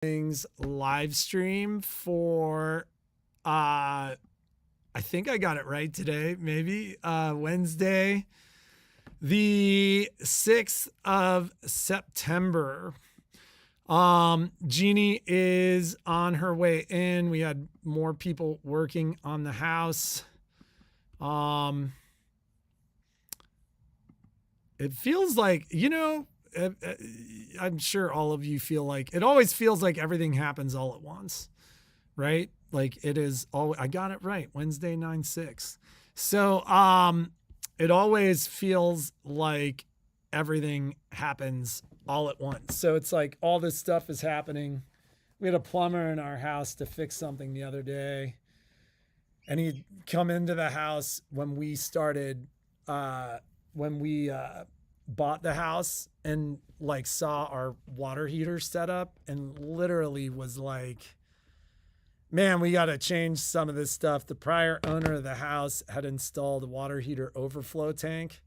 things live stream for I think I got it right today, maybe Wednesday, the 6th of September. Jeannie is on her way in. We had more people working on the house. It feels like, I'm sure all of you feel like it always feels like everything happens all at once, right? Like it is all, I got it right. Wednesday, 9/6. So, it always feels like everything happens all at once. So it's like all this stuff is happening. We had a plumber in our house to fix something the other day, and he'd come into the house when we started, bought the house, and like saw our water heater set up and literally was like, man, we got to change some of this stuff. The prior owner of the house had installed a water heater overflow tank.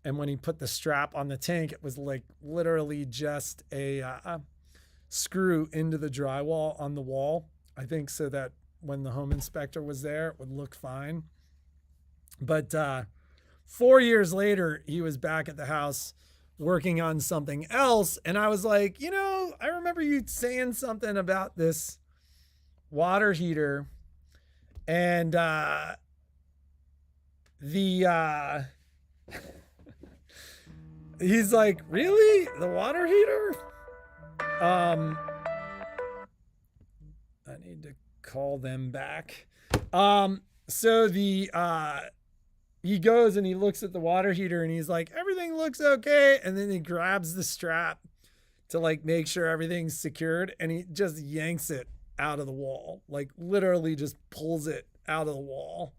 And when he put the strap on the tank, it was like literally just a screw into the drywall on the wall. I think so that when the home inspector was there, it would look fine. But 4 years later, he was back at the house working on something else. And I was like, I remember you saying something about this water heater, and he's like, really? The water heater? I need to call them back. So he goes and he looks at the water heater and he's like, everything looks okay. And then he grabs the strap to like make sure everything's secured, and he just yanks it out of the wall, like literally just pulls it out of the wall.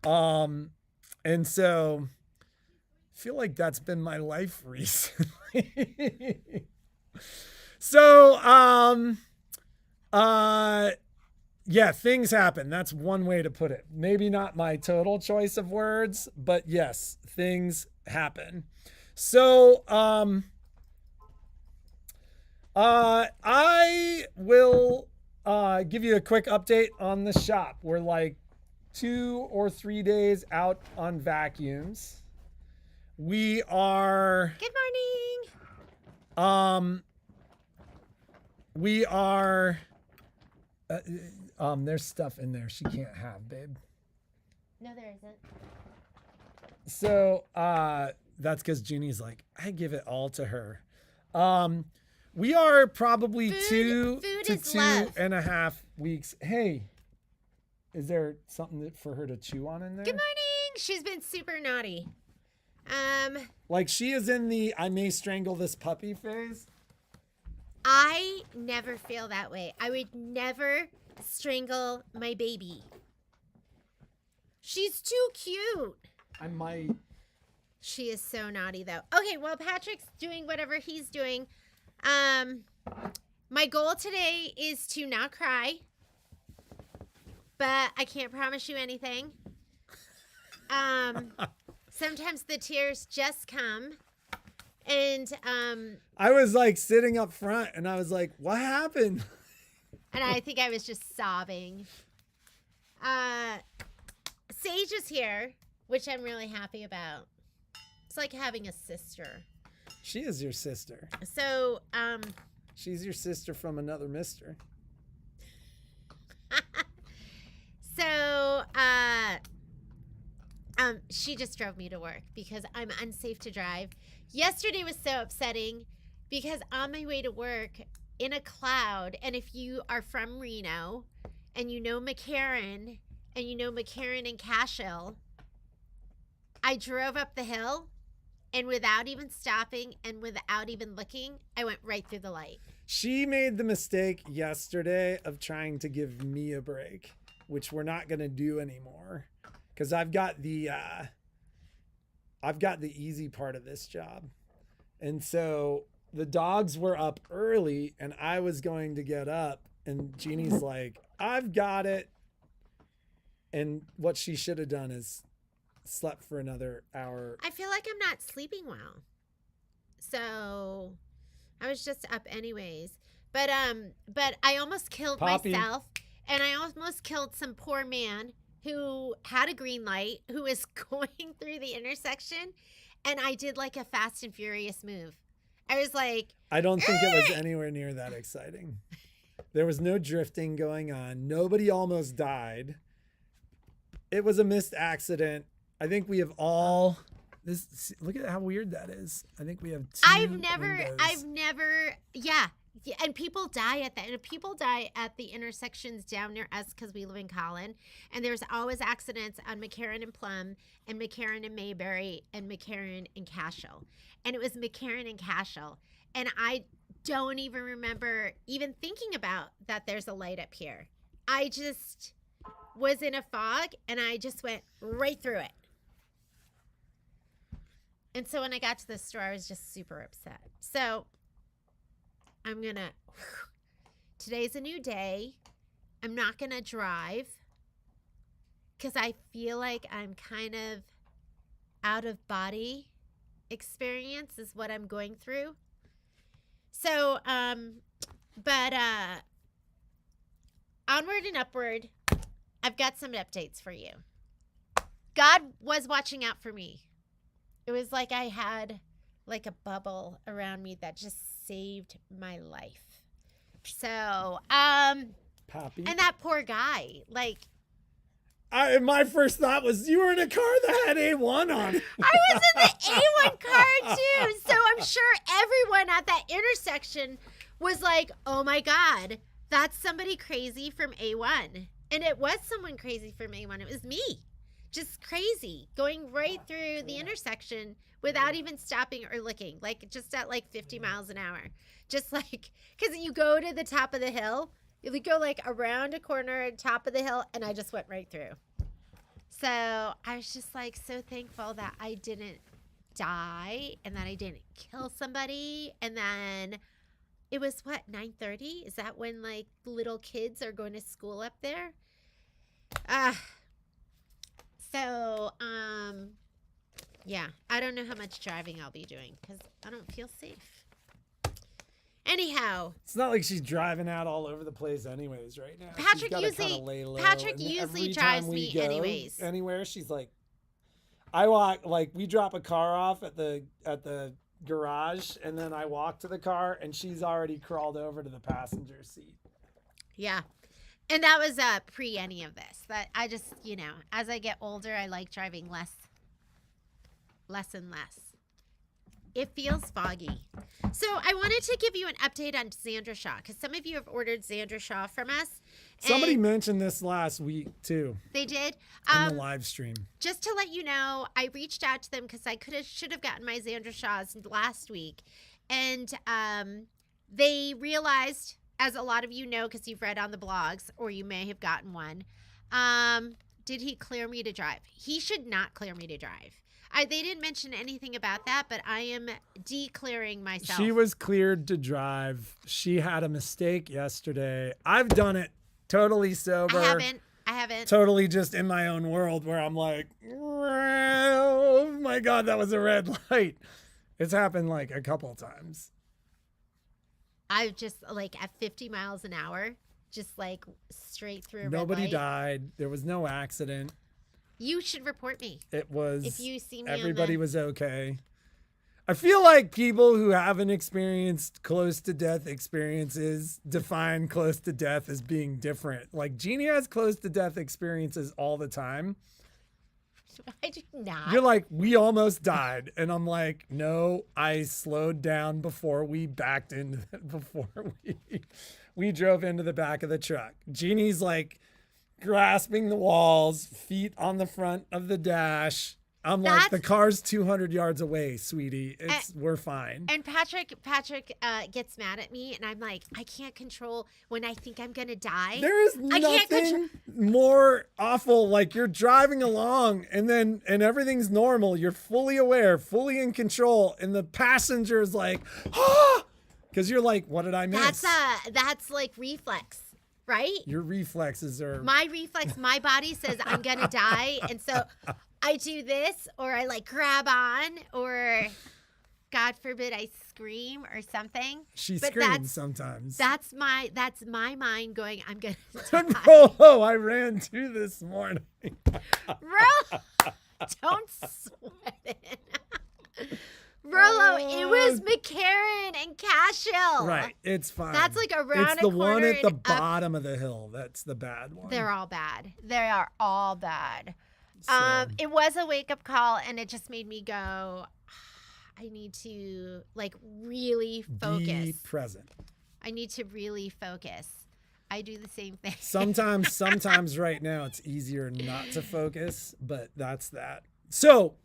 And so I feel like that's been my life recently. So, yeah, things happen. That's one way to put it. Maybe not my total choice of words, but yes, things happen. So, I will give you a quick update on the shop. We're like 2 or 3 days out on vacuums. We are. Good morning. We are. There's stuff in there she can't have, babe. No, there isn't. So that's because Jeannie's like, I give it all to her. We are probably Food 2 to is 2.5 weeks. Hey, is there something for her to chew on in there? Good morning. She's been super naughty. Like she is in the I may strangle this puppy phase. I never feel that way. I would never strangle my baby. She's too cute. I might. She is so naughty though. Okay, well, Patrick's doing whatever he's doing. My goal today is to not cry, but I can't promise you anything. Sometimes the tears just come, and I was like sitting up front and I was like, what happened? And I think I was just sobbing. Sage is here, which I'm really happy about. It's like having a sister. She is your sister. So, she's your sister from another mister. So, she just drove me to work because I'm unsafe to drive. Yesterday was so upsetting because on my way to work in a cloud, and if you are from Reno and you know McCarran and Cashel, I drove up the hill, and without even stopping and without even looking, I went right through the light. She made the mistake yesterday of trying to give me a break, which we're not going to do anymore because I've got the easy part of this job. And so the dogs were up early and I was going to get up, and Jeannie's like, I've got it. And what she should have done is slept for another hour. I feel like I'm not sleeping well. So I was just up anyways. But I almost killed Poppy. myself, and I almost killed some poor man who had a green light, who was going through the intersection, and I did like a Fast and Furious move. I was like, I don't think it was anywhere near that exciting. There was no drifting going on. Nobody almost died. It was a missed accident. I think we have all this. Look at how weird that is. I think we have two. I've never, yeah. And people die at that. And people die at the intersections down near us because we live in Collin. And there's always accidents on McCarran and Plum, and McCarran and Mayberry, and McCarran and Cashel. And it was McCarran and Cashel. And I don't even remember even thinking about that there's a light up here. I just was in a fog, and I just went right through it. And so when I got to the store, I was just super upset. So today's a new day. I'm not going to drive because I feel like I'm kind of out of body experience is what I'm going through. So, but onward and upward, I've got some updates for you. God was watching out for me. It was like I had like a bubble around me that just saved my life. So, Poppy. and that poor guy, like, My first thought was you were in a car that had A1 on it. I was in the A1 car too. So I'm sure everyone at that intersection was like, oh my God, that's somebody crazy from A1. And it was someone crazy from A1. It was me. Just crazy, going right through the intersection without even stopping or looking, like just at like 50 miles an hour. Just like, because you go to the top of the hill, you go like around a corner at top of the hill, and I just went right through. So I was just like so thankful that I didn't die and that I didn't kill somebody. And then it was what, 9:30? Is that when like little kids are going to school up there? So, yeah, I don't know how much driving I'll be doing because I don't feel safe. Anyhow, It's not like she's driving out all over the place anyways right now. Patrick She's gotta usually- kinda lay low, Patrick and usually every drives time we me go anyways. Anywhere, she's like, I walk, like we drop a car off at the garage, and then I walk to the car, and she's already crawled over to the passenger seat. yeah. And that was pre any of this. That I just, as I get older, I like driving less and less. It feels foggy. So I wanted to give you an update on Xandra Shaw because some of you have ordered Xandra Shaw from us. Somebody and mentioned this last week too they did. in the live stream. Just to let you know, I reached out to them because I should have gotten my Xandra Shaws last week. And they realized, as a lot of you know because you've read on the blogs or you may have gotten one, did he clear me to drive? He should not clear me to drive. They didn't mention anything about that, but I am declaring myself. She was cleared to drive. She had a mistake yesterday. I've done it totally sober. I haven't. Totally just in my own world where I'm like, oh my God, that was a red light. It's happened like a couple times. I've just like at 50 miles an hour, just like straight through a red Nobody light. died. There was no accident. You should report me. It was, If you see me everybody was okay. I feel like people who haven't experienced close to death experiences define close to death as being different. Like Jeannie has close to death experiences all the time. I do not. You're like, we almost died. And I'm like, no, I slowed down before we backed into, before we drove into the back of the truck. Jeannie's like grasping the walls, feet on the front of the dash. I'm like, the car's 200 yards away, sweetie. We're fine. And Patrick gets mad at me, and I'm like, I can't control when I think I'm gonna die. There is nothing more awful. Like you're driving along, and everything's normal. You're fully aware, fully in control, and the passenger's like, ah, because you're like, what did I miss? That's like reflex. Right? Your reflexes are... My reflex, my body says I'm going to die. And so I do this, or I like grab on, or God forbid I scream or something. She But screams sometimes. That's my mind going, I'm going to die. Oh, I ran too this morning. Rolo, don't sweat it. Rolo, it was McCarran and Cashel. Right, it's fine. That's like around it's the a corner one at the and up. bottom of the hill. That's the bad one. They're all bad. They are all bad. So, It was a wake-up call, and it just made me go, I need to, like, really focus. be present. I need to really focus. I do the same thing. Sometimes right now it's easier not to focus, but that's that. So,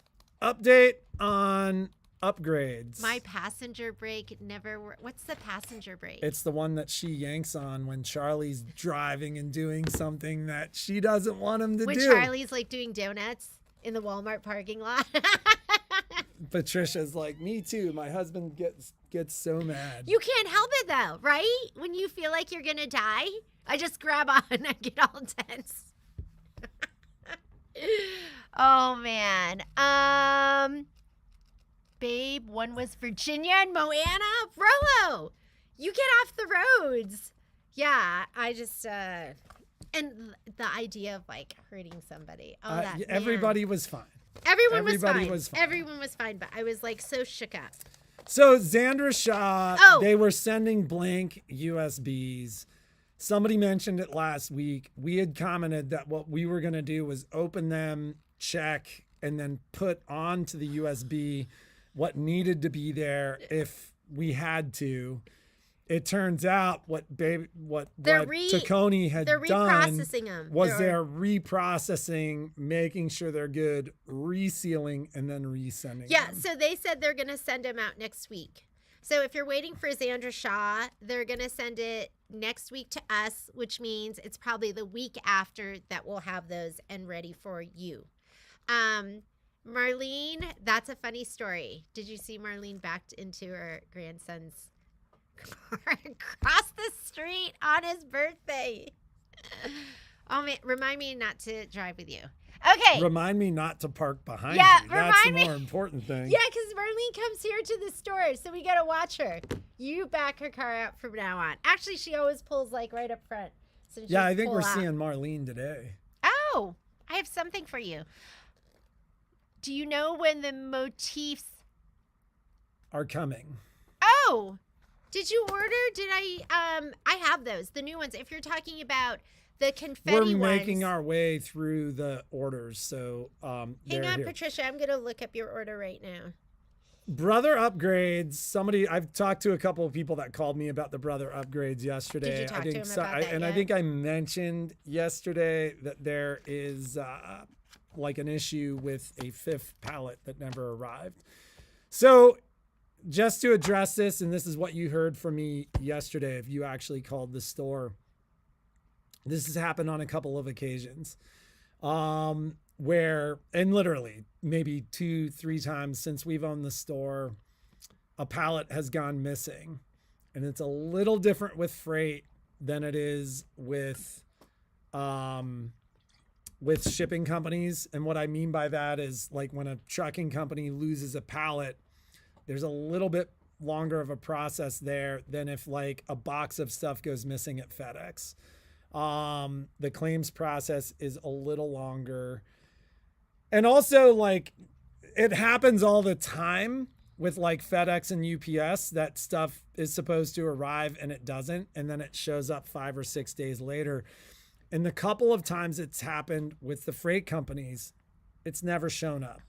update on upgrades. My passenger brake never worked. What's the passenger brake? It's the one that she yanks on when Charlie's driving and doing something that she doesn't want him to when do. Charlie's like doing donuts in the Walmart parking lot. Patricia's like, me too. My husband gets so mad. You can't help it though, right? When you feel like you're gonna die, I just grab on and I get all tense. Oh man. Babe, one was Virginia and Moana. Rolo, you get off the roads. Yeah, I just and the idea of like hurting somebody. Oh, that everybody was fine. Everyone was fine. Everyone was fine, but I was like so shook up. So Xandra Shaw, Oh. They were sending blank USBs. Somebody mentioned it last week. We had commented that what we were going to do was open them, check, and then put onto the USB what needed to be there if we had to. It turns out what Taccone had they're done reprocessing them. was they're reprocessing, making sure they're good, resealing, and then resending Yeah, them. so they said they're going to send them out next week. So if you're waiting for Xandra Shaw, they're going to send it next week to us, which means it's probably the week after that we'll have those and ready for you. Marlene, that's a funny story. Did you see Marlene backed into her grandson's car across the street on his birthday? Oh man, remind me not to drive with you. Okay. Remind me not to park behind Yeah, you. That's the remind more important thing. Yeah, because Marlene comes here to the store, so we got to watch her. You back her car out from now on. Actually, she always pulls like right up front. So Yeah, I think we're out. seeing Marlene today. Oh, I have something for you. Do you know when the motifs Are coming. Oh, did you order? Did I have those, the new ones. If you're talking about the confetti We're making ones. our way through the orders, so Hang they're on, here. Patricia. I'm going to look up your order right now. Brother upgrades. I've talked to a couple of people that called me about the brother upgrades yesterday. Did you talk to him about that I yet? think I mentioned yesterday that there is like an issue with a fifth pallet that never arrived. So just to address this, and this is what you heard from me yesterday, if you actually called the store, this has happened on a couple of occasions. Where, and literally maybe 2-3 times since we've owned the store, a pallet has gone missing. And it's a little different with freight than it is with shipping companies. And what I mean by that is like when a trucking company loses a pallet, there's a little bit longer of a process there than if like a box of stuff goes missing at FedEx. The claims process is a little longer. And also, like, it happens all the time with like FedEx and UPS that stuff is supposed to arrive and it doesn't. And then it shows up 5 or 6 days later. And the couple of times it's happened with the freight companies, it's never shown up.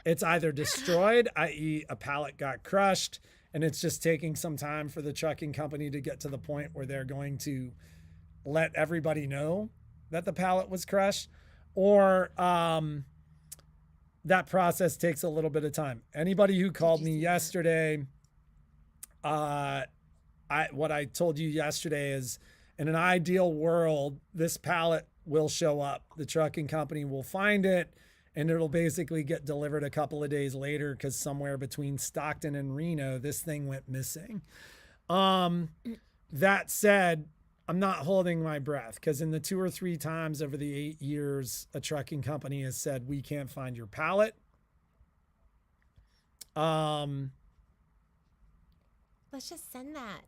It's either destroyed, i.e. a pallet got crushed, and it's just taking some time for the trucking company to get to the point where they're going to let everybody know that the pallet was crushed, or that process takes a little bit of time. Anybody who called me yesterday, what I told you yesterday is, in an ideal world, this pallet will show up. The trucking company will find it, and it'll basically get delivered a couple of days later because somewhere between Stockton and Reno, this thing went missing. That said, I'm not holding my breath because in the 2 or 3 times over the 8 years, a trucking company has said, we can't find your pallet. Let's just send that.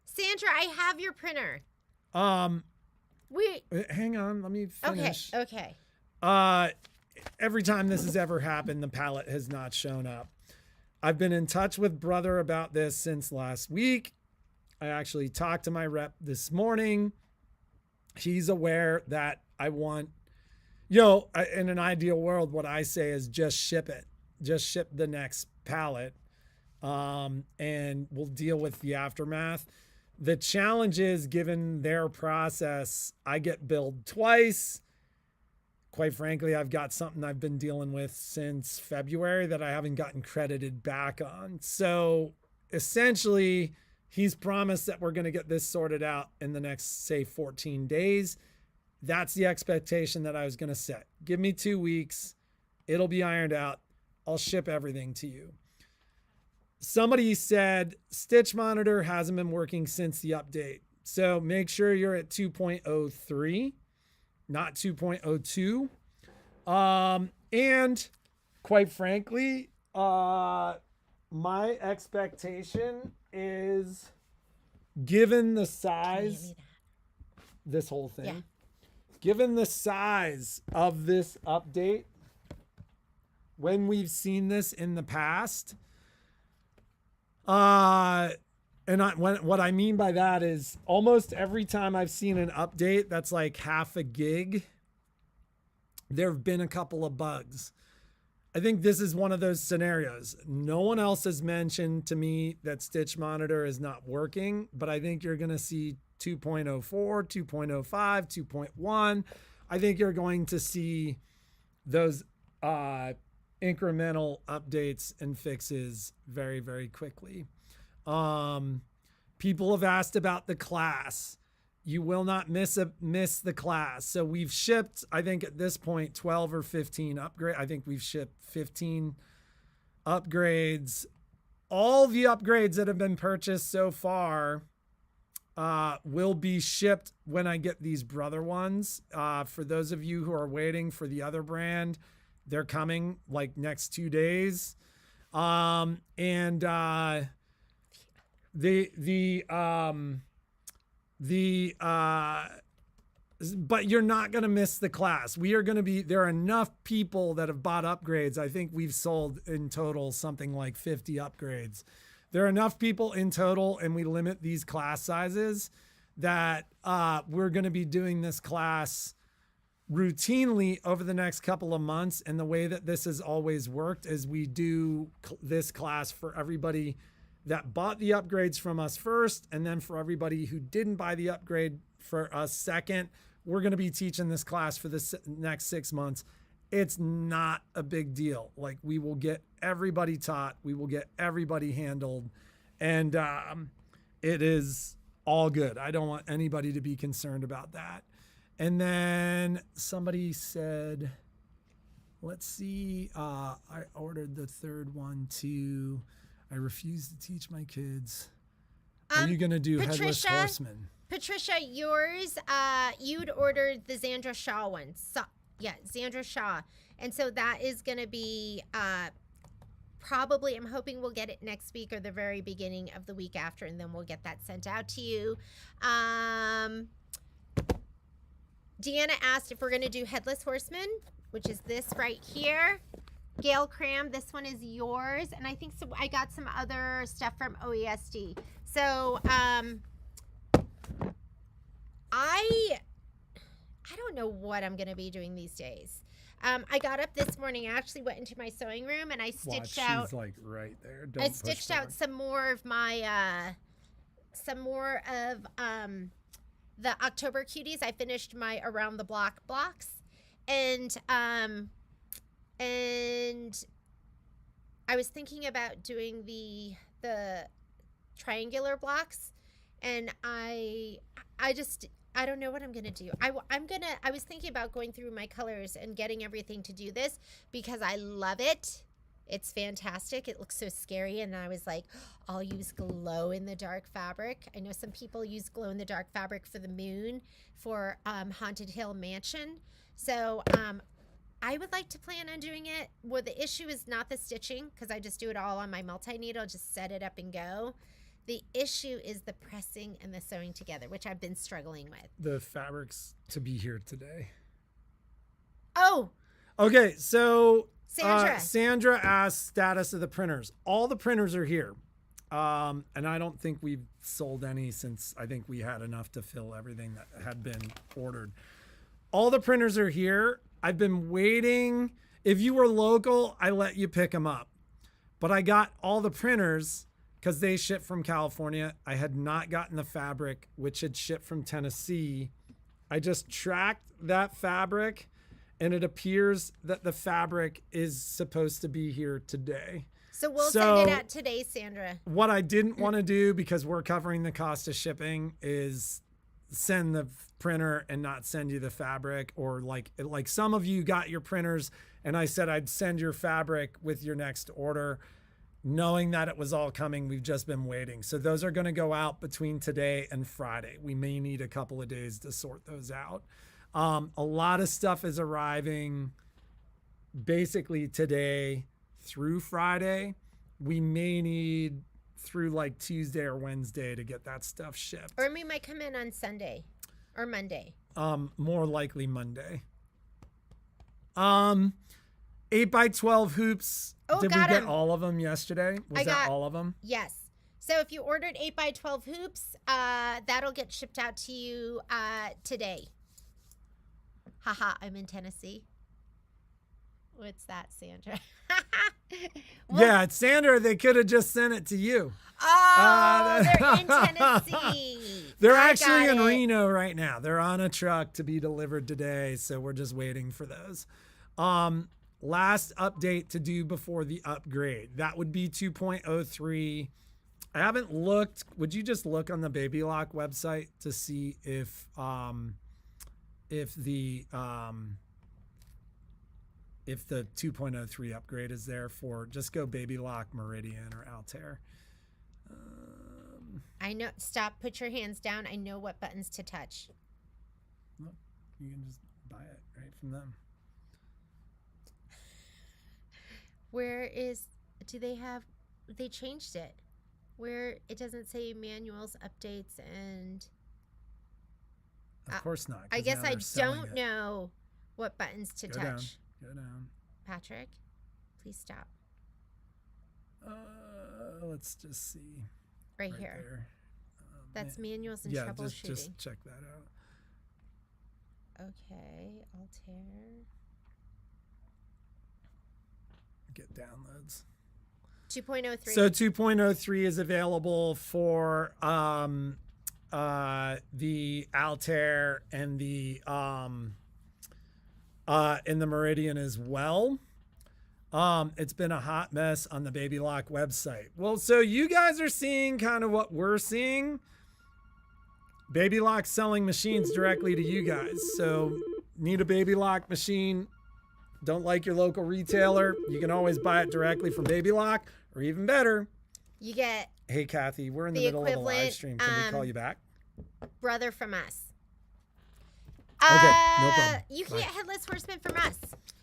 Sandra, I have your printer. Hang on, let me finish. Okay. Every time this has ever happened, the pallet has not shown up. I've been in touch with brother about this since last week. I actually talked to my rep this morning. He's aware that I want, in an ideal world, what I say is just ship it. Just ship the next pallet, and we'll deal with the aftermath. The challenge is, given their process, I get billed twice. Quite frankly, I've got something I've been dealing with since February that I haven't gotten credited back on. So essentially, he's promised that we're going to get this sorted out in the next, say, 14 days. That's the expectation that I was going to set. Give me 2 weeks. It'll be ironed out. I'll ship everything to you. Somebody said Stitch Monitor hasn't been working since the update. So make sure you're at 2.03, not 2.02. And quite frankly, my expectation is, given the size, this whole thing, given the size of this update, when we've seen this in the past, what I mean by that is almost every time I've seen an update that's like half a gig, there have been a couple of bugs. I think this is one of those scenarios. No one else has mentioned to me that Stitch Monitor is not working, but I think you're going to see 2.04, 2.05, 2.1. I think you're going to see those incremental updates and fixes very, very quickly. People have asked about the class. You will not miss the class. So we've shipped, I think at this point, 12 or 15 upgrades. I think we've shipped 15 upgrades. All the upgrades that have been purchased so far will be shipped when I get these brother ones. For those of you who are waiting for the other brand, they're coming like next 2 days. But you're not going to miss the class. There are enough people that have bought upgrades. I think we've sold in total something like 50 upgrades. There are enough people in total, and we limit these class sizes, that we're going to be doing this class routinely over the next couple of months. And the way that this has always worked is we do this class for everybody that bought the upgrades from us first, and then for everybody who didn't buy the upgrade for us second. We're going to be teaching this class for the next 6 months. It's not a big deal. Like, we will get everybody taught. We will get everybody handled. And it is all good. I don't want anybody to be concerned about that. And then somebody said, let's see, I ordered the third one too. I refuse to teach my kids. Are you going to do Headless Horseman? Patricia, yours, you'd ordered the Zandra Shaw one. So, yeah, Zandra Shaw. And so that is going to be probably, I'm hoping we'll get it next week or the very beginning of the week after, and then we'll get that sent out to you. Deanna asked if we're going to do Headless Horseman, which is this right here. Gail Cram, this one is yours. And I think so. I got some other stuff from OESD. So I don't know what I'm going to be doing these days. I got up this morning. I actually went into my sewing room and I stitched out. She's like right there. I stitched out some more of my, the October Cuties. I finished my Around the Block blocks, and I was thinking about doing the triangular blocks, and I don't know what I'm gonna do. I was thinking about going through my colors and getting everything to do this because I love it. It's fantastic. It looks so scary. And I was like, I'll use glow in the dark fabric. I know some people use glow in the dark fabric for the moon, for Haunted Hill Mansion. So I would like to plan on doing it. Well, the issue is not the stitching, because I just do it all on my multi-needle, just set it up and go. The issue is the pressing and the sewing together, which I've been struggling with. The fabrics to be here today. Oh, Okay, so Sandra. asked status of the printers. All the printers are here. And I don't think we've sold any since I think we had enough to fill everything that had been ordered. All the printers are here. I've been waiting. If you were local, I let you pick them up. But I got all the printers because they ship from California. I had not gotten the fabric, which had shipped from Tennessee. I just tracked that fabric, and it appears that the fabric is supposed to be here today. So we'll send it out today, Sandra. What I didn't want to do, because we're covering the cost of shipping, is send the printer and not send you the fabric, or like some of you got your printers and I said I'd send your fabric with your next order, knowing that it was all coming. We've just been waiting. So those are going to go out between today and Friday. We may need a couple of days to sort those out. A lot of stuff is arriving basically today through Friday. We may need through like Tuesday or Wednesday to get that stuff shipped. Or we might come in on Sunday or Monday. More likely Monday. 8x12 hoops. Oh, Did we get all of them yesterday? Was that all of them? Yes. So if you ordered 8x12 hoops, that'll get shipped out to you today. Haha, I'm in Tennessee. What's that, Sandra? Yeah, it's Sandra. They could have just sent it to you. Oh, they're in Tennessee. They're actually in Reno right now. They're on a truck to be delivered today, so we're just waiting for those. Last update to do before the upgrade. That would be 2.03. I haven't looked. Would you just look on the Baby Lock website to see if the 2.03 upgrade is there for, just go Baby Lock, Meridian, or Altair. I know. Stop. Put your hands down. I know what buttons to touch. Look, you can just buy it right from them. Where is, they changed it. Where it doesn't say manuals, updates, and. Of course not. I guess I don't know what buttons to touch. Go down. Patrick, please stop. Let's just see. Right here. There. That's manuals and troubleshooting. Just check that out. Okay, Altair. Get downloads. 2.03. So 2.03 is available for the Altair and the in the Meridian as well. It's been a hot mess on the Baby Lock website. Well, so you guys are seeing kind of what we're seeing. Baby Lock selling machines directly to you guys. So need a Baby Lock machine, don't like your local retailer, you can always buy it directly from Baby Lock, or even better, you get. Hey Kathy, we're in the middle of a live stream. Can we call you back? Brother from us. Okay, no problem. You can get Headless Horseman from us.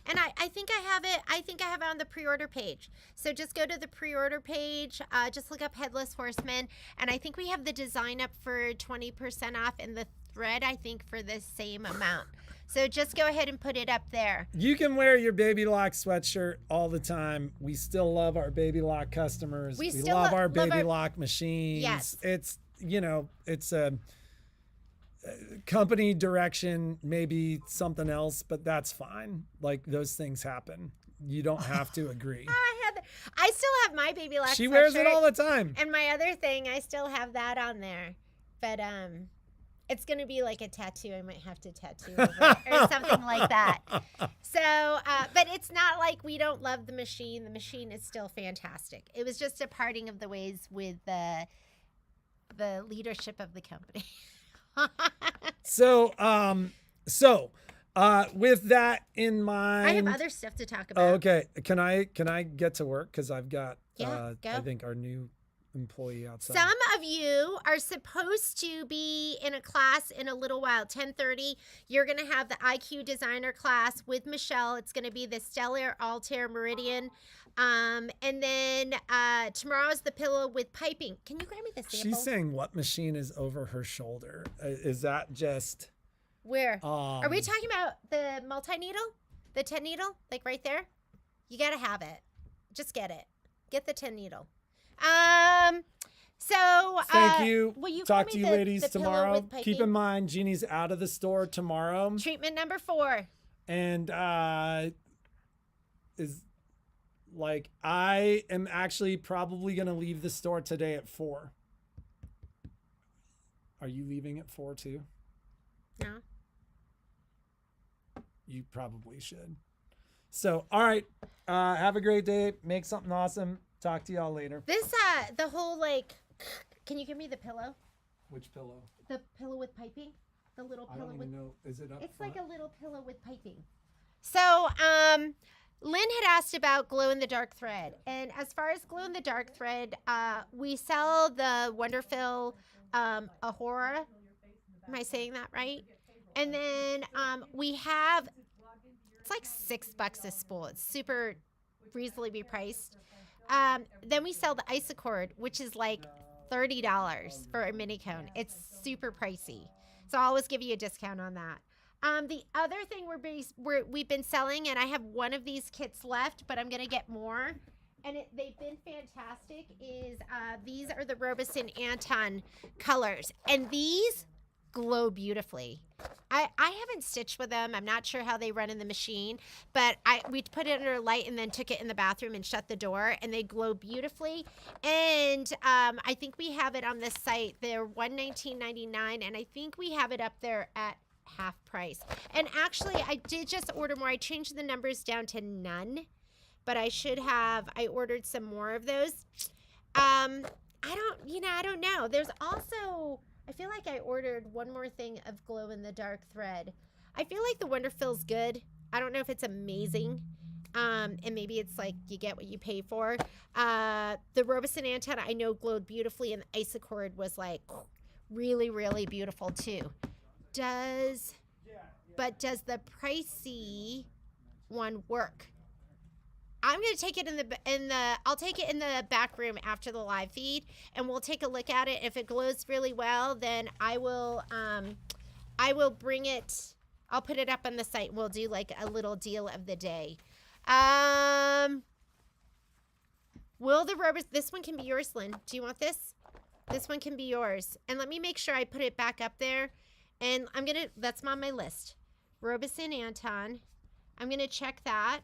And I think I have it. I think I have it on the pre-order page. So just go to the pre-order page. Just look up Headless Horseman. And I think we have the design up for 20% off, and the thread, I think, for the same amount. So just go ahead and put it up there. You can wear your Baby Lock sweatshirt all the time. We still love our Baby Lock customers. We still love our Baby Lock machines. Yes. It's, it's a company direction, maybe something else, but that's fine. Like, those things happen. You don't have to agree. I still have my Baby Lock She wears it all the time. And my other thing, I still have that on there. But it's going to be like a tattoo. I might have to tattoo over it or something like that. So, but it's not like we don't love the machine. The machine is still fantastic. It was just a parting of the ways with the leadership of the company. So with that in mind, I have other stuff to talk about. Oh, okay. Can I get to work? Because I've got, go. I think, our new employee outside. Some of you are supposed to be in a class in a little while. 10:30. You're going to have the IQ designer class with Michelle. It's going to be the Stellar Altair Meridian And then tomorrow's the pillow with piping. Can you grab me the sample? She's saying what machine is over her shoulder? Is that just... Where? Are we talking about the multi-needle? The 10 needle? Like right there? You got to have it. Just get it. Get the 10 needle. So thank you. Will you talk to you ladies the pillow tomorrow. with piping? Keep in mind, Jeannie's out of the store tomorrow. Treatment number 4. And is like, I am actually probably going to leave the store today at 4. Are you leaving at 4 too? No. You probably should. So, all right. Have a great day. Make something awesome. Talk to y'all later. This, the whole like, can you give me the pillow? Which pillow? The pillow with piping? The little I pillow don't with... even know. Is it up It's front? like a little pillow with piping. So, Lynn had asked about glow-in-the-dark thread. And as far as glow-in-the-dark thread, we sell the Wonderfill Ahora. Am I saying that right? And then we have, it's like $6 a spool. It's super reasonably priced. Then we sell the Isacord, which is like $30 for a mini cone. It's super pricey. So I'll always give you a discount on that. The other thing we've been selling, and I have one of these kits left, but I'm going to get more, and they've been fantastic, is these are the Robeson Anton colors. And these glow beautifully. I haven't stitched with them. I'm not sure how they run in the machine, but we put it under light and then took it in the bathroom and shut the door, and they glow beautifully. And I think we have it on this site. They're $119.99, and I think we have it up there at half price. And actually, I did just order more. I changed the numbers down to none, but I ordered some more of those. I don't know. There's also, I feel like I ordered one more thing of glow-in-the-dark thread. I feel like the Wonderfill's good. I don't know if it's amazing. And maybe it's like you get what you pay for. The Robeson Antenna I know glowed beautifully, and the Isacord was like really, really beautiful too. Does the pricey one work? I'm going to take it I'll take it in the back room after the live feed, and we'll take a look at it. If it glows really well, then I will bring it. I'll put it up on the site. We'll do like a little deal of the day. Will the Robeson, this one can be yours, Lynn. Do you want this? This one can be yours. And let me make sure I put it back up there. And that's on my list. Robeson Anton. I'm going to check that.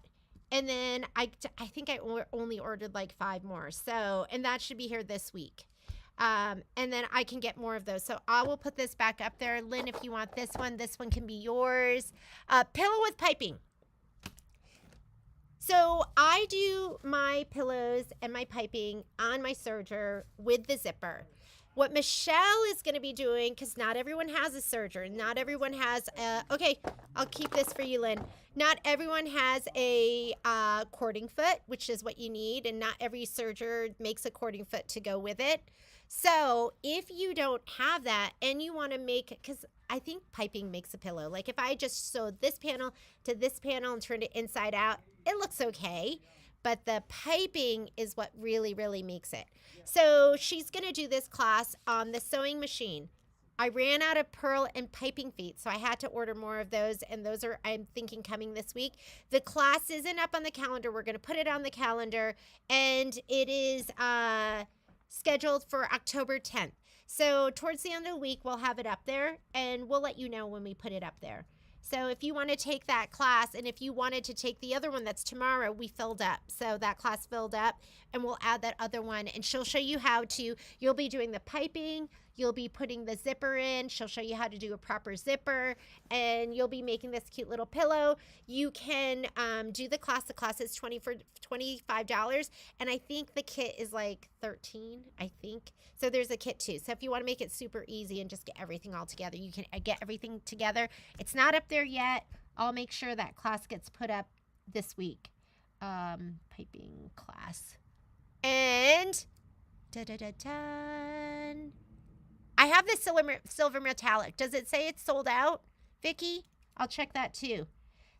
And then I think I only ordered like 5 more. So, and that should be here this week. And then I can get more of those. So I will put this back up there. Lynn, if you want this one can be yours. Pillow with piping. So I do my pillows and my piping on my serger with the zipper. What Michelle is going to be doing, because not everyone has a serger. Not everyone has okay, I'll keep this for you, Lynn. Not everyone has a cording foot, which is what you need, and not every serger makes a cording foot to go with it. So if you don't have that and you want to make, because I think piping makes a pillow. Like if I just sewed this panel to this panel and turned it inside out, it looks okay. But the piping is what really, really makes it. So she's going to do this class on the sewing machine. I ran out of purl and piping feet, so I had to order more of those, and those are, I'm thinking, coming this week. The class isn't up on the calendar. We're going to put it on the calendar, and it is scheduled for October 10th. So towards the end of the week, we'll have it up there, and we'll let you know when we put it up there. So if you want to take that class, and if you wanted to take the other one that's tomorrow, we filled up. So that class filled up, and we'll add that other one, and she'll show you how to, you'll be doing the piping, you'll be putting the zipper in, she'll show you how to do a proper zipper, and you'll be making this cute little pillow. You can do the class. The class is $25, and I think the kit is like $13, I think. So there's a kit too. So if you want to make it super easy and just get everything all together, you can get everything together. It's not up there yet. I'll make sure that class gets put up this week. Piping class. And da-da-da-dun. I have the silver metallic. Does it say it's sold out, Vicki? I'll check that too.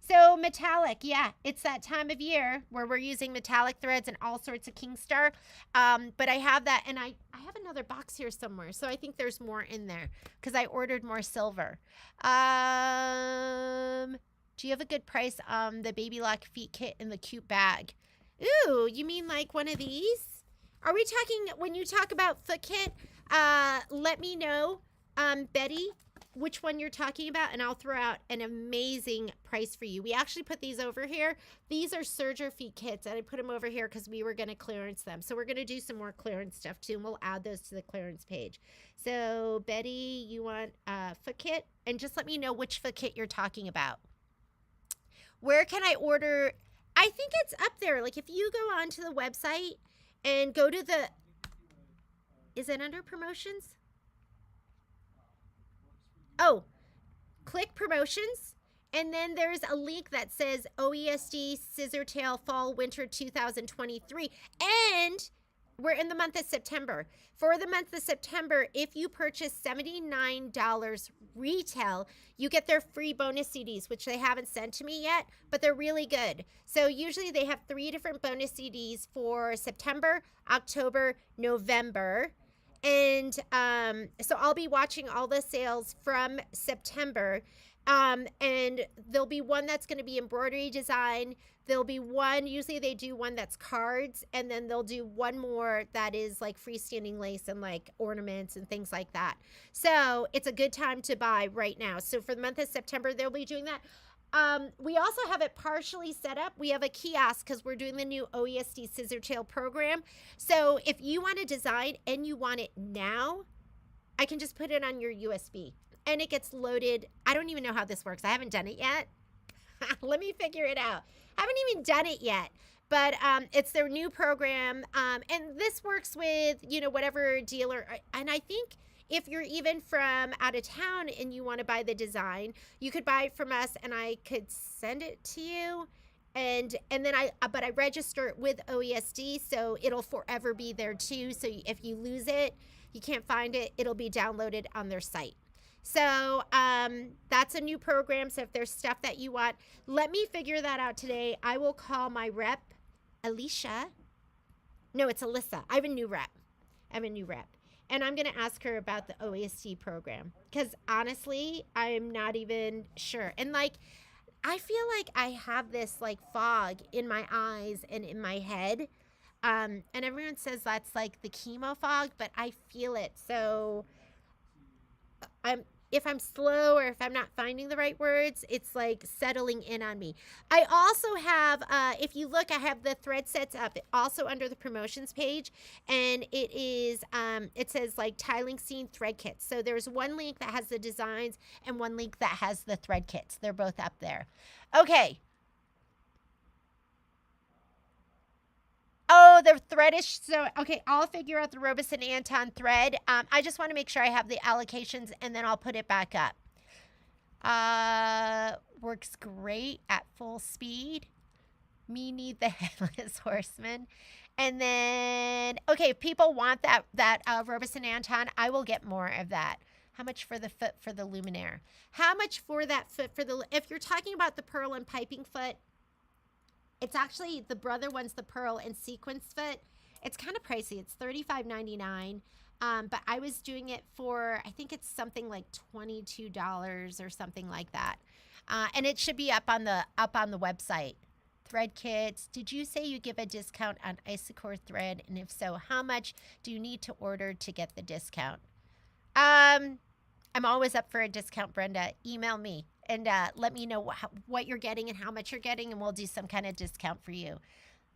So metallic, yeah, it's that time of year where we're using metallic threads and all sorts of Kingstar. But I have that, and I have another box here somewhere, so I think there's more in there because I ordered more silver. Do you have a good price on the baby lock feet kit in the cute bag? Ooh, you mean like one of these? Are we talking, when you talk about foot kit, let me know, Betty, which one you're talking about, and I'll throw out an amazing price for you. We actually put these over here. These are serger feet kits, and I put them over here because we were going to clearance them. So we're going to do some more clearance stuff too, and we'll add those to the clearance page. So Betty, you want a foot kit? And just let me know which foot kit you're talking about. Where can I order? I think it's up there. Like if you go onto the website and go to the, is it under promotions? Oh, click promotions, and then there's a link that says OESD Scissortail Fall Winter 2023, and we're in the month of September. For the month of September, if you purchase $79 retail, you get their free bonus CDs, which they haven't sent to me yet, but they're really good. So usually they have 3 different bonus CDs for September, October, November. And so I'll be watching all the sales from September. And there'll be one that's going to be embroidery design. There'll be one, usually they do one that's cards, and then they'll do one more that is like freestanding lace and like ornaments and things like that. So it's a good time to buy right now. So for the month of September, they'll be doing that. We also have it partially set up. We have a kiosk because we're doing the new OESD Scissortail program. So if you want a design and you want it now, I can just put it on your USB and it gets loaded. I don't even know how this works. I haven't done it yet. Let me figure it out. I haven't even done it yet, but it's their new program. And this works with, you know, whatever dealer. And I think if you're even from out of town and you want to buy the design, you could buy it from us and I could send it to you. And then I register it with OESD, so it'll forever be there too. So if you lose it, you can't find it, it'll be downloaded on their site. So that's a new program. So if there's stuff that you want, let me figure that out today. I will call my rep, Alicia. No, it's Alyssa. I have a new rep. And I'm going to ask her about the OESD program because honestly, I'm not even sure. And like, I feel like I have this like fog in my eyes and in my head. And everyone says that's like the chemo fog, but I feel it. So if I'm slow or if I'm not finding the right words, it's like settling in on me. I also have, if you look, I have the thread sets up also under the promotions page, and it is, it says like tiling scene thread kits. So there's one link that has the designs and one link that has the thread kits. They're both up there. Okay. Oh, the thread is so okay. I'll figure out the Robeson Anton thread. I just want to make sure I have the allocations and then I'll put it back up. Works great at full speed. Me need the headless horseman. And then okay, if people want that Robeson Anton, I will get more of that. How much for the foot for the luminaire? How much for that foot for the, if you're talking about the pearl and piping foot, it's actually, the brother one's the pearl and sequence foot. It's kind of pricey. It's $35.99. But I was doing it for, I think it's something like $22 or something like that. And it should be up on the website. Thread kits. Did you say you give a discount on Isacore thread? And if so, how much do you need to order to get the discount? I'm always up for a discount, Brenda. Email me. And let me know what you're getting and how much you're getting, and we'll do some kind of discount for you.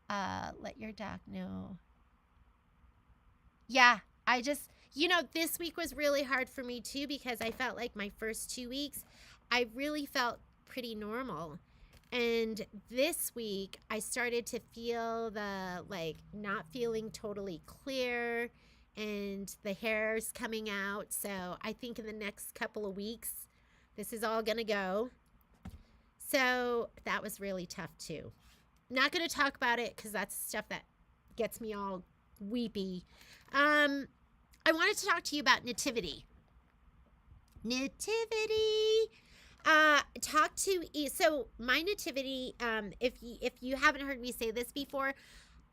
Let your doc know. Yeah, I just, you know, this week was really hard for me too because I felt like my first 2 weeks, I really felt pretty normal. And this week, I started to feel the, like, not feeling totally clear and the hair's coming out. So I think in the next couple of weeks, this is all going to go. So that was really tough too. Not going to talk about it because that's stuff that gets me all weepy. I wanted to talk to you about nativity. Nativity. Talk to so my nativity. If you haven't heard me say this before,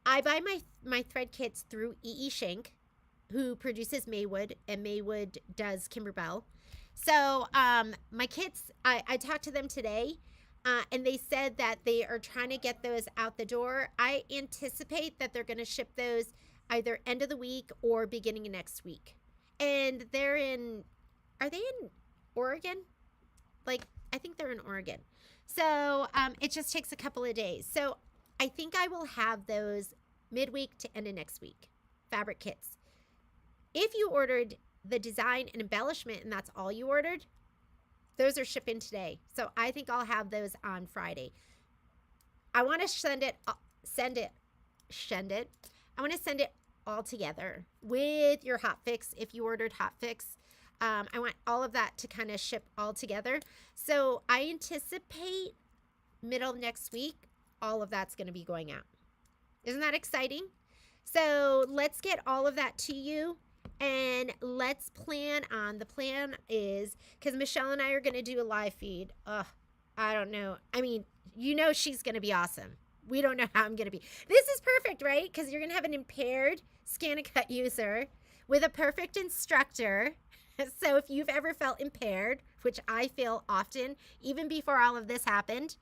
I buy my thread kits through Shank, who produces Maywood, and Maywood does Kimberbell. So my kits, I talked to them today, and they said that they are trying to get those out the door. I anticipate that they're going to ship those either end of the week or beginning of next week. And are they in Oregon? Like, I think they're in Oregon. So it just takes a couple of days. So I think I will have those midweek to end of next week, fabric kits. If you ordered the design and embellishment and that's all you ordered, those are shipping today. So I think I'll have those on Friday. I want to send it. I want to send it all together with your hotfix if you ordered hotfix. I want all of that to kind of ship all together. So I anticipate middle of next week, all of that's going to be going out. Isn't that exciting? So let's get all of that to you. And let's plan on, the plan is, because Michelle and I are going to do a live feed. I don't know. I mean, you know she's going to be awesome. We don't know how I'm going to be. This is perfect, right? Because you're going to have an impaired scan and cut user with a perfect instructor. So if you've ever felt impaired, which I feel often, even before all of this happened.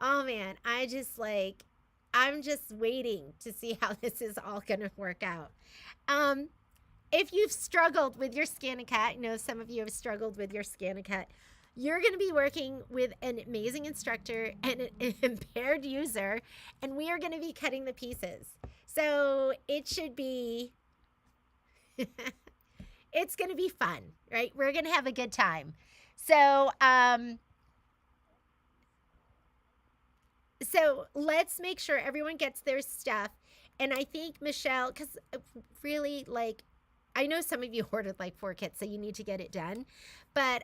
Oh man, I'm just waiting to see how this is all going to work out. If you've struggled with your scan and cut, I know some of you have struggled with your scan and cut, you're going to be working with an amazing instructor and an impaired user, and we are going to be cutting the pieces. So it should be, it's going to be fun, right? We're going to have a good time. So, so let's make sure everyone gets their stuff. And I think Michelle, because really, like, I know some of you ordered like 4 kits, so you need to get it done. But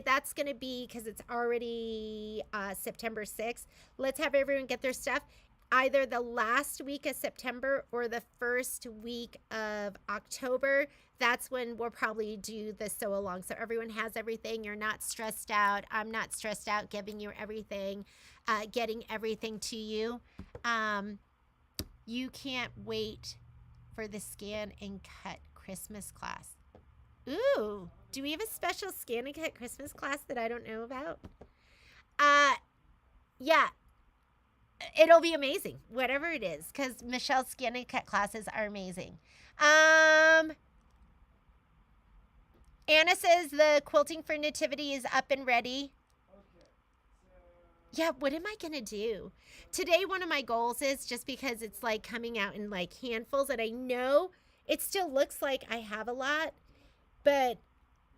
that's going to be, because it's already September 6th, let's have everyone get their stuff either the last week of September or the first week of October. That's when we'll probably do the sew along. So everyone has everything. You're not stressed out. I'm not stressed out giving you everything, getting everything to you. You can't wait for the scan and cut Christmas class. Ooh, do we have a special scan and cut Christmas class that I don't know about? Yeah, it'll be amazing, whatever it is, because Michelle's scan and cut classes are amazing. Anna says the quilting for Nativity is up and ready. Yeah, what am I going to do? Today, one of my goals is, just because it's like coming out in like handfuls, and I know it still looks like I have a lot, but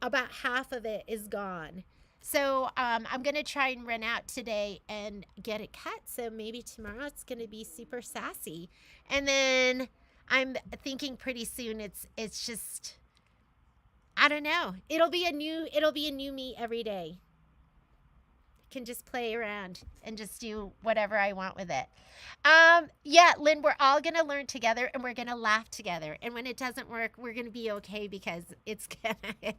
about half of it is gone. So I'm going to try and run out today and get it cut. So maybe tomorrow it's going to be super sassy. And then I'm thinking pretty soon it's just, I don't know. It'll be a new me every day. Can just play around and just do whatever I want with it. Yeah, Lynn, we're all going to learn together and we're going to laugh together. And when it doesn't work, we're going to be okay, because it's going to,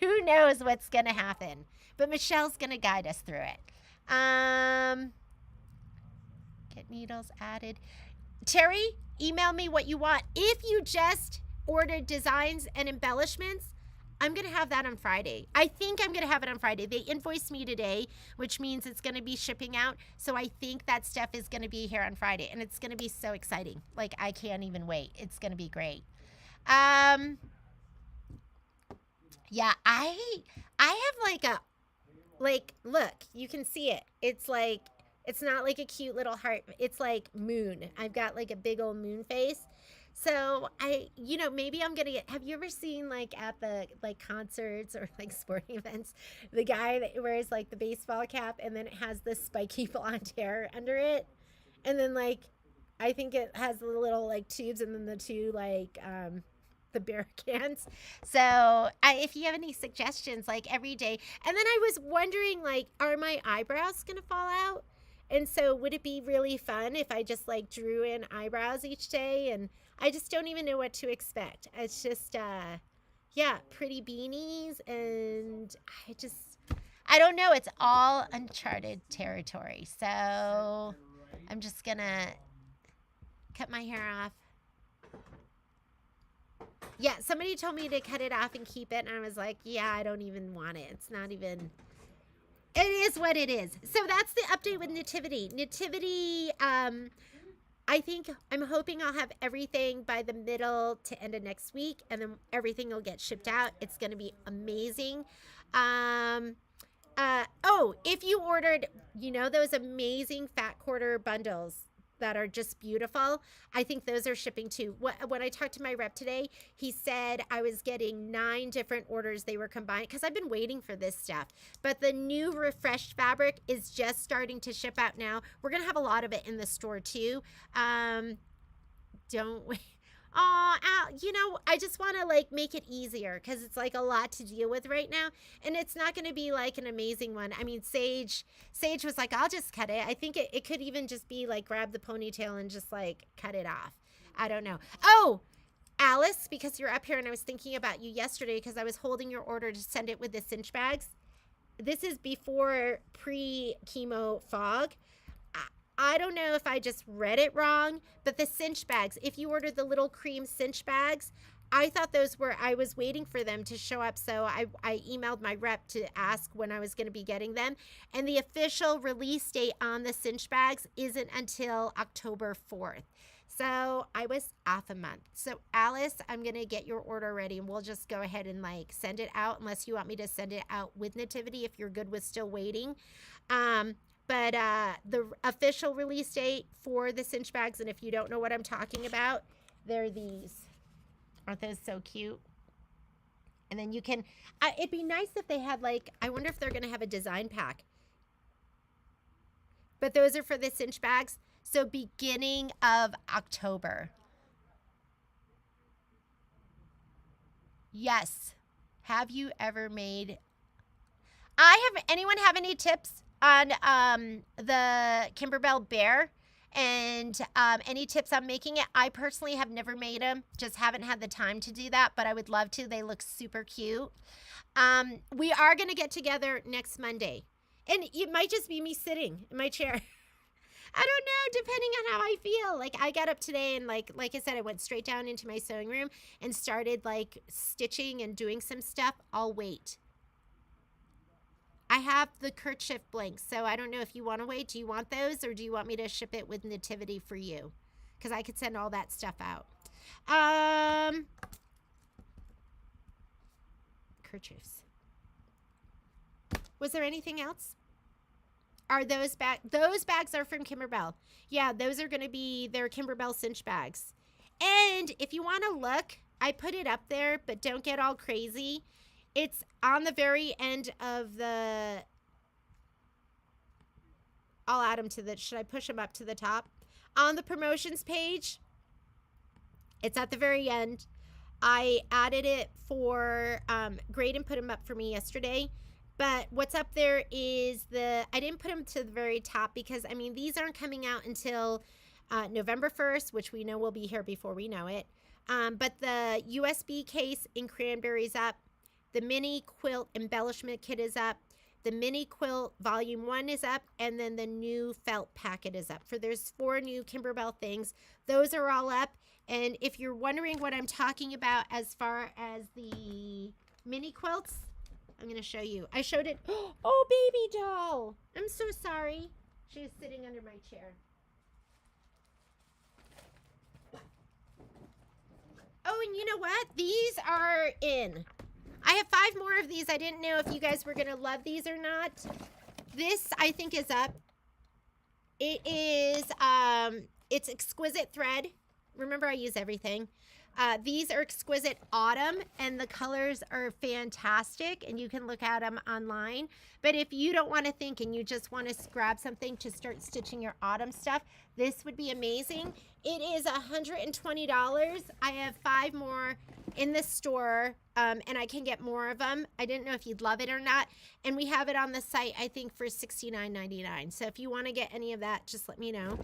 who knows what's going to happen. But Michelle's going to guide us through it. Get needles added. Terry, email me what you want. If you just ordered designs and embellishments, I'm going to have that on Friday. I think I'm going to have it on Friday. They invoiced me today, which means it's going to be shipping out. So I think that stuff is going to be here on Friday, and it's going to be so exciting. Like, I can't even wait. It's going to be great. Yeah, I have look, you can see it. It's like, it's not like a cute little heart. It's like moon. I've got like a big old moon face. So maybe I'm going to have you ever seen like at the like concerts or like sporting events, the guy that wears like the baseball cap and then it has this spiky blonde hair under it. And then like, I think it has the little like tubes and then the two like, the beer cans. So if you have any suggestions, like every day. And then I was wondering, like, are my eyebrows going to fall out? And so would it be really fun if I just like drew in eyebrows each day? And I just don't even know what to expect. It's just, pretty beanies. And I don't know. It's all uncharted territory. So I'm just going to cut my hair off. Yeah, somebody told me to cut it off and keep it. And I was like, yeah, I don't even want it. It's not even... It is what it is. So that's the update with Nativity. Nativity, I think, I'm hoping I'll have everything by the middle to end of next week. And then everything will get shipped out. It's going to be amazing. If you ordered, those amazing fat quarter bundles that are just beautiful, I think those are shipping too. When I talked to my rep today, he said I was getting 9 different orders. They were combined because I've been waiting for this stuff. But the new refreshed fabric is just starting to ship out now. We're going to have a lot of it in the store too. Don't wait. Oh, I just want to make it easier because it's a lot to deal with right now. And it's not going to be an amazing one. I mean, Sage was like, I'll just cut it. I think it could even just be grab the ponytail and just cut it off. I don't know. Oh, Alice, because you're up here and I was thinking about you yesterday because I was holding your order to send it with the cinch bags. This is before pre-chemo fog. I don't know if I just read it wrong, but the cinch bags, if you ordered the little cream cinch bags, I thought I was waiting for them to show up. So I emailed my rep to ask when I was going to be getting them. And the official release date on the cinch bags isn't until October 4th. So I was off a month. So Alice, I'm going to get your order ready and we'll just go ahead and send it out unless you want me to send it out with Nativity if you're good with still waiting. But the official release date for the cinch bags, and if you don't know what I'm talking about, they're these. Aren't those so cute? And then you can, it'd be nice if they had I wonder if they're going to have a design pack. But those are for the cinch bags. So beginning of October. Yes. Have you ever made, anyone have any tips on the Kimberbell bear and any tips on making it? I personally have never made them, just haven't had the time to do that, but I would love to. They look super cute. We are going to get together next Monday, and it might just be me sitting in my chair. I don't know, depending on how I feel. I got up today and like I said, I went straight down into my sewing room and started stitching and doing some stuff. I'll wait. I have the kerchief blanks, so I don't know if you want to wait. Do you want those, or do you want me to ship it with Nativity for you? Because I could send all that stuff out. Kerchiefs. Was there anything else? Are those bags? Those bags are from Kimberbell. Yeah, those are going to be their Kimberbell cinch bags. And if you want to look, I put it up there, but don't get all crazy. It's on the very end of the, I'll add them to the, should I push them up to the top? On the promotions page, it's at the very end. I added it for Graydon put them up for me yesterday. But what's up there is I didn't put them to the very top because, I mean, these aren't coming out until November 1st, which we know will be here before we know it. But the USB case in Cranberry's up. The mini quilt embellishment kit is up. The mini quilt volume 1 is up. And then the new felt packet is up. There's 4 new Kimberbell things. Those are all up. And if you're wondering what I'm talking about as far as the mini quilts, I'm going to show you. I showed it. Oh, baby doll. I'm so sorry. She was sitting under my chair. Oh, and you know what? These are in. I have 5 more of these. I didn't know if you guys were going to love these or not. This, I think, is up. It is, it's exquisite thread. Remember, I use everything. These are exquisite autumn, and the colors are fantastic, and you can look at them online. But if you don't want to think and you just want to grab something to start stitching your autumn stuff, this would be amazing. It is $120. I have 5 more in the store, and I can get more of them. I didn't know if you'd love it or not. And we have it on the site, I think, for $69.99. So if you want to get any of that, just let me know.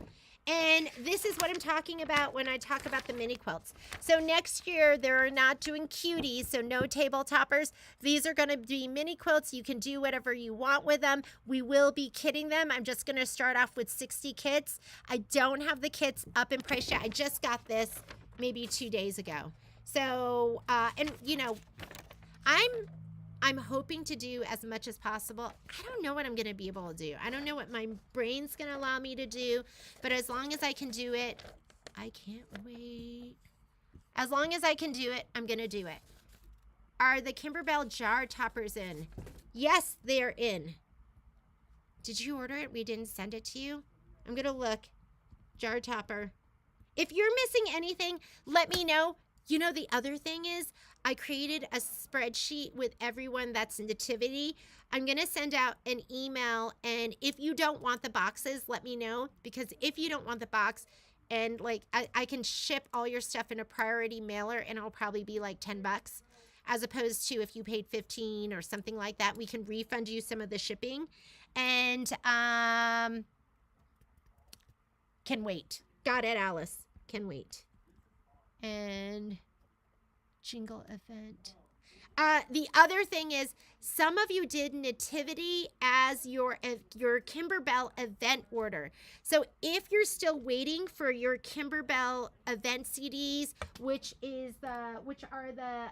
And this is what I'm talking about when I talk about the mini quilts. So next year, they're not doing cuties, so no table toppers. These are going to be mini quilts. You can do whatever you want with them. We will be kitting them. I'm just going to start off with 60 kits. I don't have the kits up in price yet. I just got this maybe 2 days ago. So, and you know, I'm hoping to do as much as possible. I don't know what I'm going to be able to do. I don't know what my brain's going to allow me to do, but as long as I can do it, I can't wait. As long as I can do it, I'm going to do it. Are the Kimberbell jar toppers in? Yes, they're in. Did you order it? We didn't send it to you? I'm going to look. Jar topper. If you're missing anything, let me know. You know, the other thing is I created a spreadsheet with everyone that's nativity. I'm going to send out an email, and if you don't want the boxes, let me know, because if you don't want the box, and like I can ship all your stuff in a priority mailer, and it'll probably be like $10, as opposed to if you paid 15 or something like that, we can refund you some of the shipping. And can wait. Got it, Alice. Can wait. And jingle event. The other thing is, some of you did nativity as your Kimberbell event order. So if you're still waiting for your Kimberbell event CDs, which are the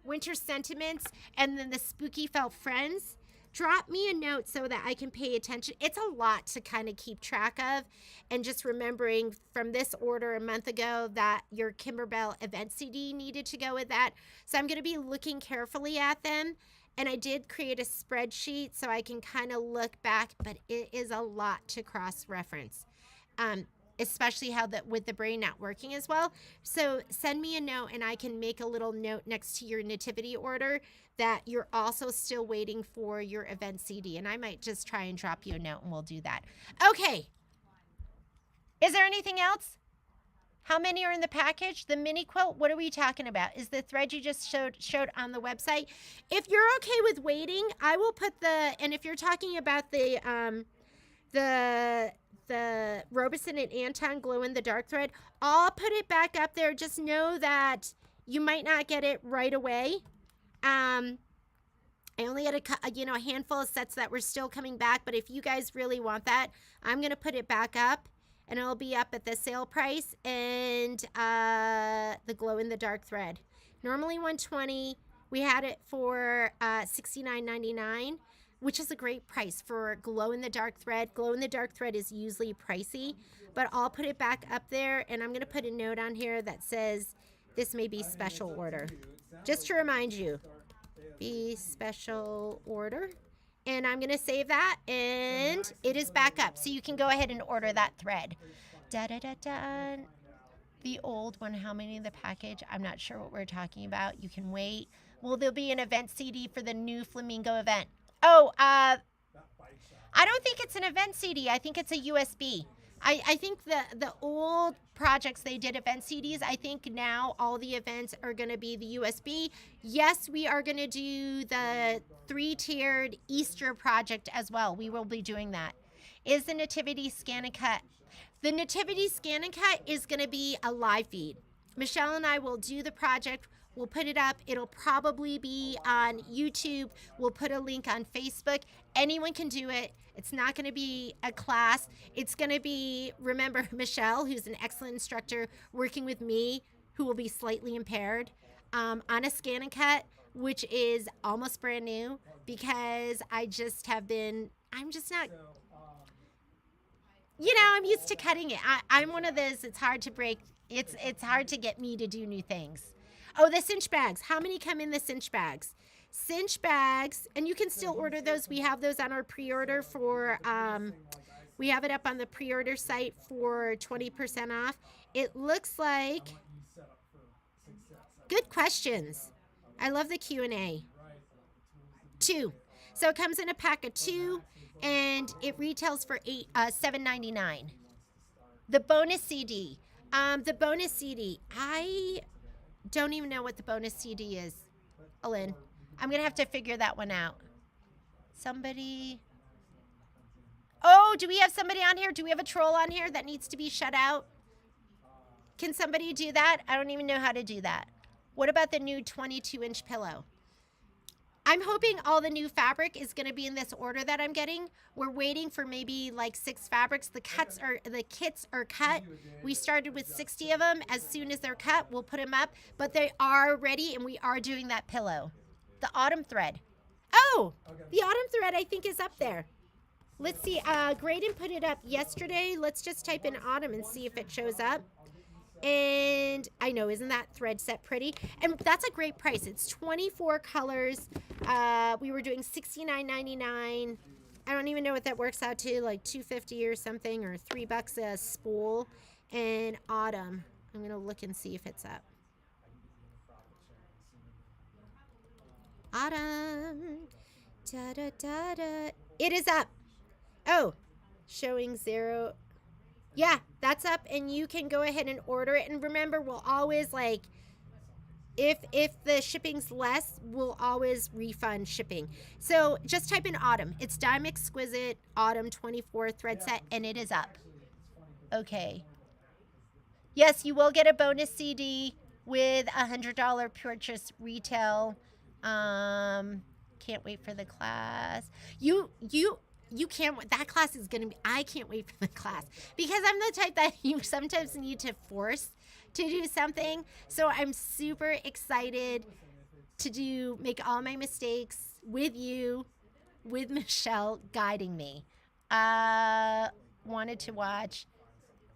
winter sentiments and then the spooky felt friends, drop me a note so that I can pay attention. It's a lot to kind of keep track of, and just remembering from this order a month ago that your Kimberbell event CD needed to go with that. So I'm going to be looking carefully at them, and I did create a spreadsheet so I can kind of look back, but it is a lot to cross-reference, especially how with the brain not working as well. So send me a note, and I can make a little note next to your nativity order that you're also still waiting for your event CD, and I might just try and drop you a note, and we'll do that. Okay. Is there anything else? How many are in the package? The mini quilt, what are we talking about? Is the thread you just showed on the website? If you're okay with waiting, I will put and if you're talking about the Robeson and Anton glow in the dark thread, I'll put it back up there. Just know that you might not get it right away. I only had a handful of sets that were still coming back, but if you guys really want that, I'm going to put it back up, and it'll be up at the sale price, and the glow in the dark thread. Normally $120. We had it for $69.99, which is a great price for glow in the dark thread. Glow in the dark thread is usually pricey, but I'll put it back up there, and I'm going to put a note on here that says this may be special order. Just to remind you, be special order. And I'm going to save that, and it is back up. So you can go ahead and order that thread. Da-da-da-da. The old one, how many in the package? I'm not sure what we're talking about. You can wait. Will there be an event CD for the new Flamingo event? Oh, I don't think it's an event CD. I think it's a USB. I think the old projects, they did event CDs. I think now all the events are going to be the USB. Yes, we are going to do the 3-tiered Easter project as well. We will be doing that. Is the Nativity Scan and Cut? The Nativity Scan and Cut is going to be a live feed. Michelle and I will do the project. We'll put it up. It'll probably be on YouTube. We'll put a link on Facebook. Anyone can do it. It's not going to be a class. It's going to be, remember, Michelle, who's an excellent instructor, working with me, who will be slightly impaired, on a scan and cut, which is almost brand new, because I'm just not, I'm used to cutting it. I'm one of those, it's hard to break. It's hard to get me to do new things. Oh, the cinch bags. How many come in the cinch bags? Cinch bags, and you can still order those. We have those on our pre-order for, we have it up on the pre-order site for 20% off. It looks like, good questions. I love the Q&A. 2. So it comes in a pack of 2, and it retails for $7.99. The bonus CD. The bonus CD. I don't even know what the bonus CD is. Lynn, I'm going to have to figure that one out. Somebody. Oh, do we have somebody on here? Do we have a troll on here that needs to be shut out? Can somebody do that? I don't even know how to do that. What about the new 22-inch pillow? I'm hoping all the new fabric is going to be in this order that I'm getting. We're waiting for maybe like 6 fabrics. The kits are cut. We started with 60 of them. As soon as they're cut, we'll put them up. But they are ready, and we are doing that pillow. The autumn thread. Oh, the autumn thread I think is up there. Let's see. Graydon put it up yesterday. Let's just type in autumn and see if it shows up. And I know, isn't that thread set pretty? And that's a great price. It's 24 colors. We were doing $69.99. I don't even know what that works out to, like $2.50 or something, or $3 a spool. And autumn. I'm gonna look and see if it's up. Autumn. Da da da da. It is up. Oh, showing 0. Yeah, that's up, and you can go ahead and order it. And remember, we'll always, like, if the shipping's less, we'll always refund shipping. So just type in autumn. It's Dime Exquisite Autumn 24 thread set, and it is up. Okay. Yes, you will get a bonus CD with a $100 purchase retail. Can't wait for the class. You can't, that class is going to be, I can't wait for the class, because I'm the type that you sometimes need to force to do something. So I'm super excited to make all my mistakes with you, with Michelle guiding me. Wanted to watch,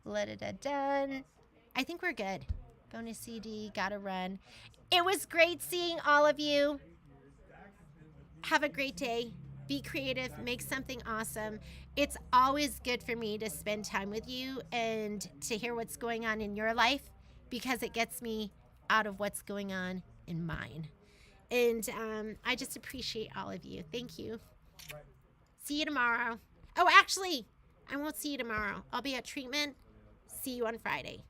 let it done. I think we're good. Bonus CD, gotta run. It was great seeing all of you. Have a great day. Be creative, make something awesome. It's always good for me to spend time with you and to hear what's going on in your life, because it gets me out of what's going on in mine. And I just appreciate all of you. Thank you. See you tomorrow. Oh, actually, I won't see you tomorrow. I'll be at treatment. See you on Friday.